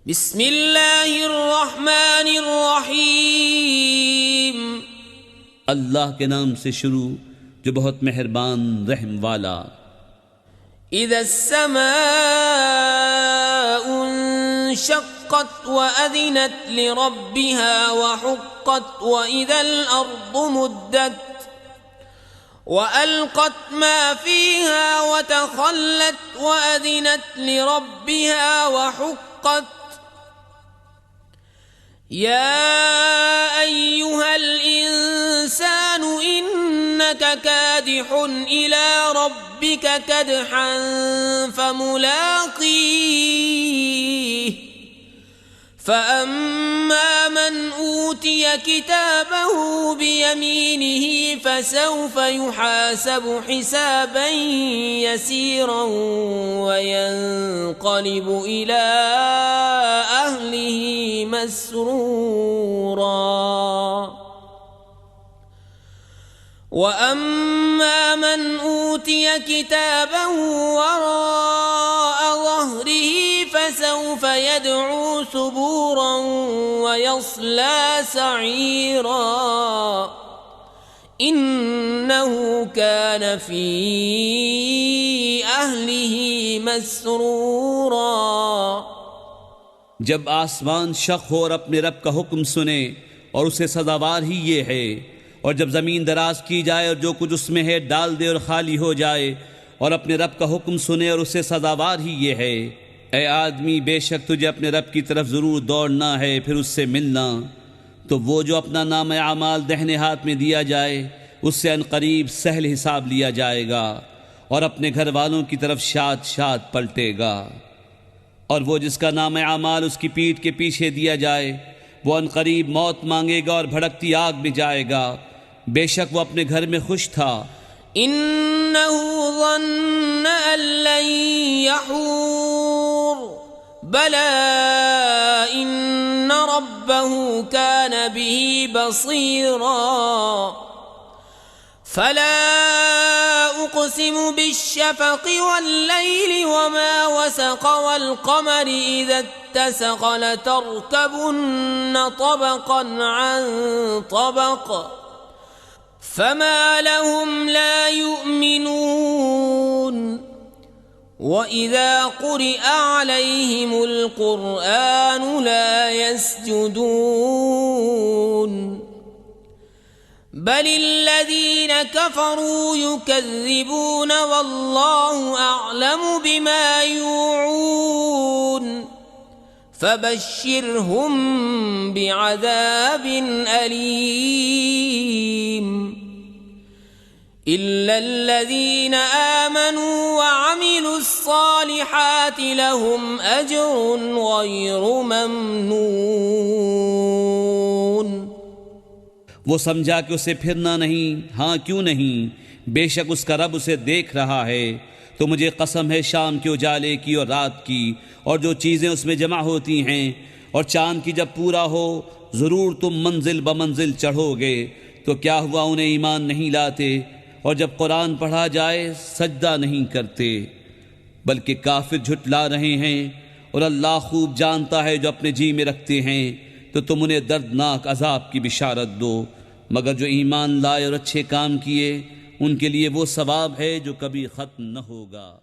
बिस्मिल्लाहिर्रहमानिर्रहीम। अल्लाह के नाम से शुरू जो बहुत मेहरबान रहम वाला। इज़्ज़स्समाउ इंशक़्क़त व अज़िनत लिरब्बिहा व हुक़्क़त व इज़ल अर्दु मुद्दत व अलक़त मा फ़ीहा व तख़ल्लत व अज़िनत लिरब्बिहा व हुक़्क़त। या अय्युहल इंसानु इन्नका कादिहुन इला रब्बिका कदहन फमुलाक़ीह। फअम्मा मन ऊतिय किताबहु बियमीनिहि फसौफ युहासबु हिसाबन यसीरन वयंक़लिबु इला अहलिहि मस्रूरा। वअम्मा मन ऊतिय किताबहु वराअ ज़हरिहि फसौफ यदअू सुबूरा वयस्ला सईरा। इन्नहु कान फी अहलिहि मस्रूरा। जब आसमान शक हो और अपने रब का हुक्म सुने और उसे सदावार ही ये है, और जब ज़मीन दराज की जाए और जो कुछ उसमें है डाल दे और खाली हो जाए, और अपने रब का हुक्म सुने और उसे सदावार ही ये है। ए आदमी, बेशक तुझे अपने रब की तरफ ज़रूर दौड़ना है, फिर उससे मिलना। तो वो जो अपना नाम आमाल दाहिने हाथ में दिया जाए उससे अनकरीब सहल हिसाब लिया जाएगा, और अपने घर वालों की तरफ शाद शाद पलटेगा। और वो जिसका नाम आमाल उसकी पीठ के पीछे दिया जाए वो अनकरीब मौत मांगेगा और भड़कती आग में जाएगा। बेशक वो अपने घर में खुश था। इन्नहु ज़न्न अन लन यहूर बला इन्न रब्बहु कान बिही बसीरा। फला उक़सिमु बिश्शफ़क़ वल्लैलि वमा वसक़ वल्क़मरि इज़ा इत्तसक़ लतरकबुन्न तबक़न अन तबक़ फमा लहुम ला युमिनून। वइज़ा क़ुरिअ अलैहिमुल क़ुरआनु ला यस्जुदून बलिल्लज़ीन कफ़रू युकज़्ज़िबून वल्लाहु अअलमु बिमा यूऊन। फबश्शिरहुम बिअज़ाबिन अलीम। इल्लल्लज़ीन आमनू वअमिलुस्सालिहाति लहुम अज्रुन गैरु ममनून। वो समझा कि उसे फिरना नहीं, हाँ क्यों नहीं, बेशक उसका रब उसे देख रहा है। तो मुझे कसम है शाम के उजाले की और रात की, और जो चीज़ें उसमें जमा होती हैं, और चाँद की जब पूरा हो ज़रूर तुम मंजिल ब मंजिल चढ़ोगे। तो क्या हुआ उन्हें ईमान नहीं लाते, और जब कुरान पढ़ा जाए सजदा नहीं करते, बल्कि काफिर झुटला रहे हैं। और अल्लाह खूब जानता है जो अपने जी में रखते हैं। तो तुम उन्हें दर्दनाक अजाब की बिशारत दो, मगर जो ईमान लाए और अच्छे काम किए उनके लिए वो सवाब है जो कभी ख़त्म न होगा।